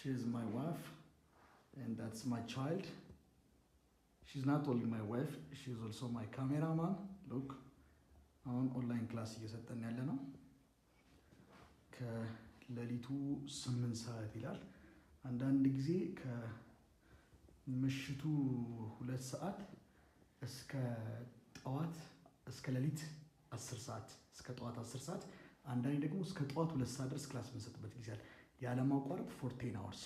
She's my wife, and that's my child. She's not only my wife, she's also my cameraman. Look, አሁን ኦንላይን ክላስ እየሰጠን ያለ ነው። ከሌሊቱ 8 ሰዓት ይላል። አንዳንድ ጊዜ ከምሽቱ 2 ሰዓት እስከ ጠዋት እስከ ሌሊት 10 ሰዓት እስከ ጠዋት 10 ሰዓት አንዳንዴ ደግሞ እስከ ጠዋት 2 ሰዓት ድረስ ክላስ የምንሰጥበት ጊዜ አለ። ያለ ማቋረጥ 14 hours።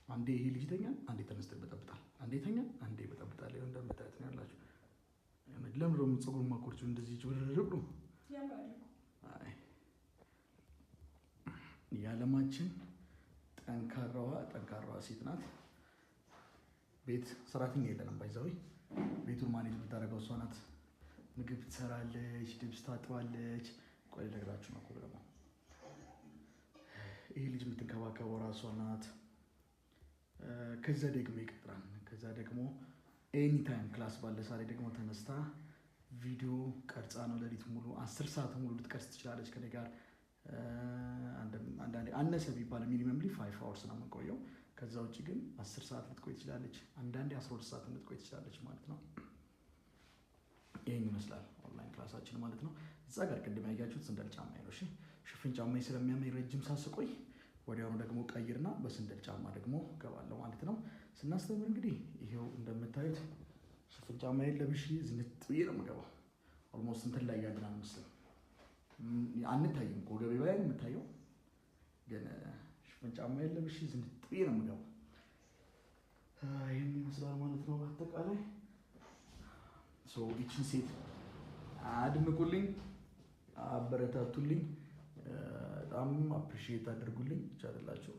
አንዴ ይሄ ልጅ ይተኛል፣ አንዴ ተነስቶ ይበጠብጣል፣ አንዴ ይተኛል፣ አንዴ ይበጠብጣል። ይሄን እንደምታዩት ነው ያላችሁ። ለምንድነው ፀጉር ማቆርጡ እንደዚህ ጭብርርብ ነው? አይ የዓለማችን ጠንካራዋ ሴት ናት። ቤት ሰራተኛ የለንም ባይዛዊ ቤቱን ማኔጅ የምታደርገው እሷ ናት። ምግብ ትሰራለች፣ ልብስ ታጥባለች። ቆይ ልነግራችሁ ነው እኮ ደግሞ ይሄ ልጅ የምትንከባከበው ራሷ ናት። ከዛ ደግሞ ይቀጥራል። ከዛ ደግሞ ኤኒ ታይም ክላስ ባለ ሰዓት ደግሞ ተነስታ ቪዲዮ ቀርጻ ነው ሌሊት ሙሉ 10 ሰዓት ሙሉ ልትቀርጽ ትችላለች ከኔ ጋር። አንዳንዴ አነሰ ቢባል ሚኒመምሊ 5 hours ነው የምንቆየው። ከዛ ውጪ ግን 10 ሰዓት ልትቆይ ትችላለች። አንዳንዴ 12 ሰዓት ልትቆይ ትችላለች ማለት ነው። ይሄን ይመስላል ኦንላይን ክላሳችን ማለት ነው። እዛ ጋር ቅድም ያያችሁት ሰንደል ጫማዬ ነው። እሺ ሽፍን ጫማዬ ስለሚያመኝ ረጅም ሳስቆይ ወዲያውኑ ደግሞ ቀይርና በሰንደል ጫማ ደግሞ ገባለሁ ማለት ነው። ስናስተምር እንግዲህ ይሄው እንደምታዩት ሽፍን ጫማዬን ለብሼ ዝንጥ ብዬ ነው የምገባው። ኦልሞስት እንትን ላይ ያለን አንመስልም፣ አንታይም። ወገቤ ላይ ነው የምታየው፣ ግን ሽፍን ጫማዬን ለብሼ ዝንጥ ብዬ ነው የምገባው። ይሄን ይመስላል ማለት ነው በአጠቃላይ። ይችን ሴት አድንቁልኝ፣ አበረታቱልኝ፣ በጣም አፕሪሺየት አድርጉልኝ። ይቻላልላችሁ።